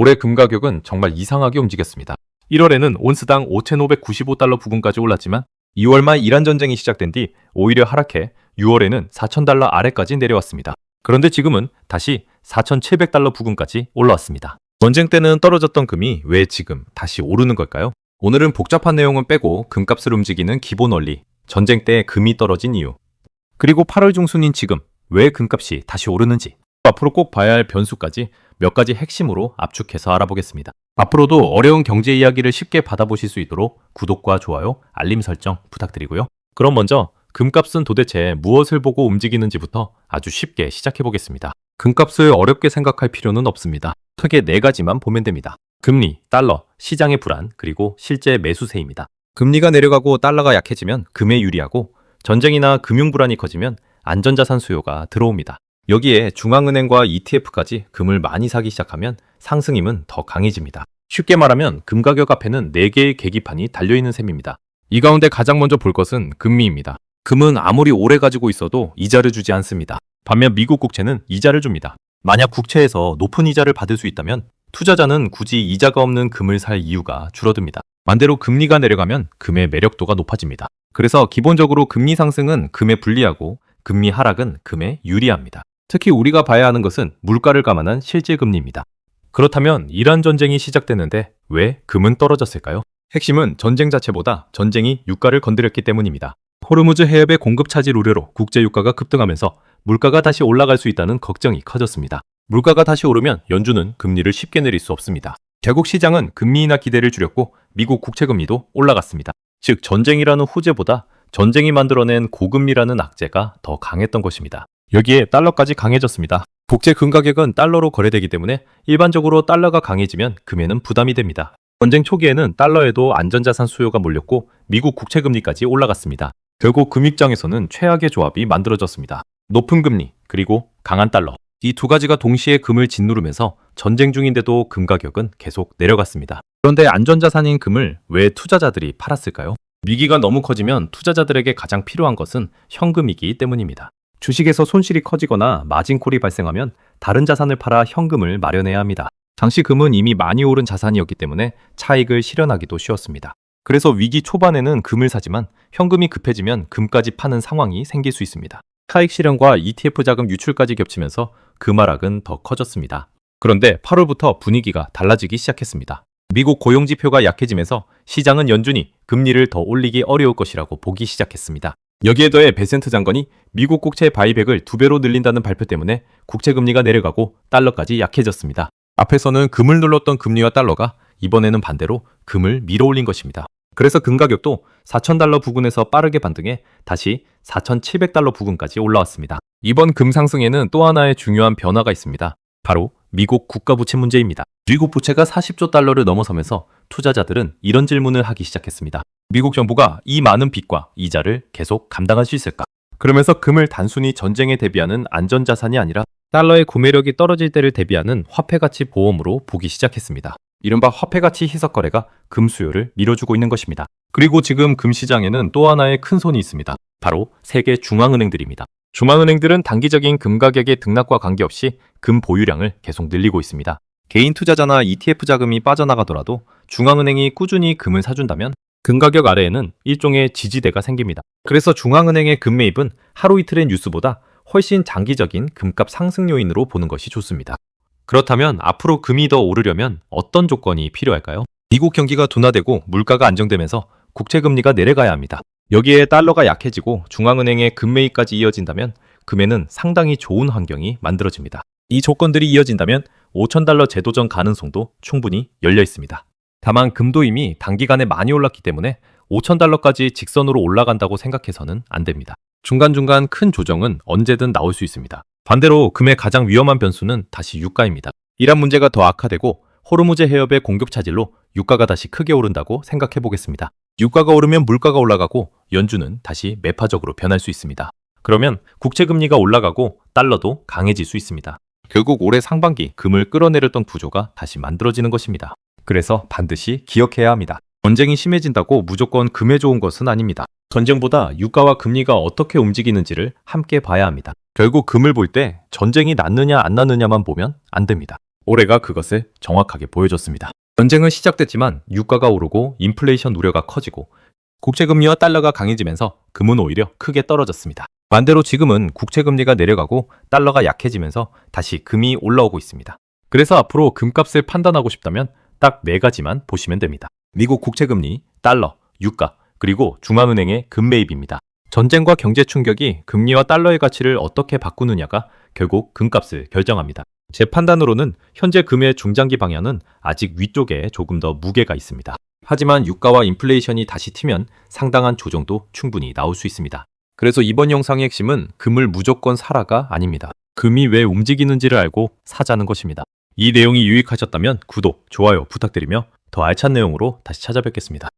올해 금 가격은 정말 이상하게 움직였습니다. 1월에는 온스당 5,595달러 부근까지 올랐지만 2월 말 이란 전쟁이 시작된 뒤 오히려 하락해 6월에는 4,000달러 아래까지 내려왔습니다. 그런데 지금은 다시 4,700달러 부근까지 올라왔습니다. 전쟁 때는 떨어졌던 금이 왜 지금 다시 오르는 걸까요? 오늘은 복잡한 내용은 빼고 금값을 움직이는 기본 원리, 전쟁 때 금이 떨어진 이유, 그리고 8월 중순인 지금 왜 금값이 다시 오르는지, 앞으로 꼭 봐야 할 변수까지 몇 가지 핵심으로 압축해서 알아보겠습니다. 앞으로도 어려운 경제 이야기를 쉽게 받아보실 수 있도록 구독과 좋아요, 알림 설정 부탁드리고요. 그럼 먼저 금값은 도대체 무엇을 보고 움직이는지부터 아주 쉽게 시작해 보겠습니다. 금값을 어렵게 생각할 필요는 없습니다. 크게 4가지만 보면 됩니다. 금리, 달러, 시장의 불안, 그리고 실제 매수세입니다. 금리가 내려가고 달러가 약해지면 금에 유리하고 전쟁이나 금융 불안이 커지면 안전자산 수요가 들어옵니다. 여기에 중앙은행과 ETF까지 금을 많이 사기 시작하면 상승 힘은 더 강해집니다. 쉽게 말하면 금 가격 앞에는 4개의 계기판이 달려있는 셈입니다. 이 가운데 가장 먼저 볼 것은 금리입니다. 금은 아무리 오래 가지고 있어도 이자를 주지 않습니다. 반면 미국 국채는 이자를 줍니다. 만약 국채에서 높은 이자를 받을 수 있다면 투자자는 굳이 이자가 없는 금을 살 이유가 줄어듭니다. 반대로 금리가 내려가면 금의 매력도가 높아집니다. 그래서 기본적으로 금리 상승은 금에 불리하고 금리 하락은 금에 유리합니다. 특히 우리가 봐야 하는 것은 물가를 감안한 실질 금리입니다. 그렇다면 이란 전쟁이 시작됐는데 왜 금은 떨어졌을까요? 핵심은 전쟁 자체보다 전쟁이 유가를 건드렸기 때문입니다. 호르무즈 해협의 공급 차질 우려로 국제 유가가 급등하면서 물가가 다시 올라갈 수 있다는 걱정이 커졌습니다. 물가가 다시 오르면 연준은 금리를 쉽게 내릴 수 없습니다. 결국 시장은 금리 인하 기대를 줄였고 미국 국채 금리도 올라갔습니다. 즉 전쟁이라는 호재보다 전쟁이 만들어낸 고금리라는 악재가 더 강했던 것입니다. 여기에 달러까지 강해졌습니다. 국제 금 가격은 달러로 거래되기 때문에 일반적으로 달러가 강해지면 금에는 부담이 됩니다. 전쟁 초기에는 달러에도 안전자산 수요가 몰렸고 미국 국채 금리까지 올라갔습니다. 결국 금 입장에서는 최악의 조합이 만들어졌습니다. 높은 금리 그리고 강한 달러, 이 2가지가 동시에 금을 짓누르면서 전쟁 중인데도 금 가격은 계속 내려갔습니다. 그런데 안전자산인 금을 왜 투자자들이 팔았을까요? 위기가 너무 커지면 투자자들에게 가장 필요한 것은 현금이기 때문입니다. 주식에서 손실이 커지거나 마진콜이 발생하면 다른 자산을 팔아 현금을 마련해야 합니다. 당시 금은 이미 많이 오른 자산이었기 때문에 차익을 실현하기도 쉬웠습니다. 그래서 위기 초반에는 금을 사지만 현금이 급해지면 금까지 파는 상황이 생길 수 있습니다. 차익 실현과 ETF 자금 유출까지 겹치면서 금하락은 더 커졌습니다. 그런데 8월부터 분위기가 달라지기 시작했습니다. 미국 고용지표가 약해지면서 시장은 연준이 금리를 더 올리기 어려울 것이라고 보기 시작했습니다. 여기에 더해 베센트 장관이 미국 국채 바이백을 2배로 늘린다는 발표 때문에 국채 금리가 내려가고 달러까지 약해졌습니다. 앞에서는 금을 눌렀던 금리와 달러가 이번에는 반대로 금을 밀어올린 것입니다. 그래서 금 가격도 4,000달러 부근에서 빠르게 반등해 다시 4,700달러 부근까지 올라왔습니다. 이번 금 상승에는 또 하나의 중요한 변화가 있습니다. 바로 미국 국가부채 문제입니다. 미국 부채가 40조 달러를 넘어서면서 투자자들은 이런 질문을 하기 시작했습니다. 미국 정부가 이 많은 빚과 이자를 계속 감당할 수 있을까? 그러면서 금을 단순히 전쟁에 대비하는 안전자산이 아니라 달러의 구매력이 떨어질 때를 대비하는 화폐가치 보험으로 보기 시작했습니다. 이른바 화폐가치 희석 거래가 금 수요를 밀어주고 있는 것입니다. 그리고 지금 금 시장에는 또 하나의 큰 손이 있습니다. 바로 세계 중앙은행들입니다. 중앙은행들은 단기적인 금 가격의 등락과 관계없이 금 보유량을 계속 늘리고 있습니다. 개인 투자자나 ETF 자금이 빠져나가더라도 중앙은행이 꾸준히 금을 사준다면 금 가격 아래에는 일종의 지지대가 생깁니다. 그래서 중앙은행의 금 매입은 하루 이틀의 뉴스보다 훨씬 장기적인 금값 상승 요인으로 보는 것이 좋습니다. 그렇다면 앞으로 금이 더 오르려면 어떤 조건이 필요할까요? 미국 경기가 둔화되고 물가가 안정되면서 국채 금리가 내려가야 합니다. 여기에 달러가 약해지고 중앙은행의 금 매입까지 이어진다면 금에는 상당히 좋은 환경이 만들어집니다. 이 조건들이 이어진다면 5,000달러 재도전 가능성도 충분히 열려 있습니다. 다만 금도 이미 단기간에 많이 올랐기 때문에 5,000달러까지 직선으로 올라간다고 생각해서는 안 됩니다. 중간중간 큰 조정은 언제든 나올 수 있습니다. 반대로 금의 가장 위험한 변수는 다시 유가입니다. 이란 문제가 더 악화되고 호르무즈 해협의 공급 차질로 유가가 다시 크게 오른다고 생각해 보겠습니다. 유가가 오르면 물가가 올라가고 연준은 다시 매파적으로 변할 수 있습니다. 그러면 국채 금리가 올라가고 달러도 강해질 수 있습니다. 결국 올해 상반기 금을 끌어내렸던 구조가 다시 만들어지는 것입니다. 그래서 반드시 기억해야 합니다. 전쟁이 심해진다고 무조건 금에 좋은 것은 아닙니다. 전쟁보다 유가와 금리가 어떻게 움직이는지를 함께 봐야 합니다. 결국 금을 볼 때 전쟁이 났느냐 안 났느냐만 보면 안 됩니다. 올해가 그것을 정확하게 보여줬습니다. 전쟁은 시작됐지만 유가가 오르고 인플레이션 우려가 커지고 국채금리와 달러가 강해지면서 금은 오히려 크게 떨어졌습니다. 반대로 지금은 국채금리가 내려가고 달러가 약해지면서 다시 금이 올라오고 있습니다. 그래서 앞으로 금값을 판단하고 싶다면 딱 4가지만 보시면 됩니다. 미국 국채금리, 달러, 유가, 그리고 중앙은행의 금매입입니다. 전쟁과 경제 충격이 금리와 달러의 가치를 어떻게 바꾸느냐가 결국 금값을 결정합니다. 제 판단으로는 현재 금의 중장기 방향은 아직 위쪽에 조금 더 무게가 있습니다. 하지만 유가와 인플레이션이 다시 튀면 상당한 조정도 충분히 나올 수 있습니다. 그래서 이번 영상의 핵심은 금을 무조건 사라가 아닙니다. 금이 왜 움직이는지를 알고 사자는 것입니다. 이 내용이 유익하셨다면 구독, 좋아요 부탁드리며 더 알찬 내용으로 다시 찾아뵙겠습니다.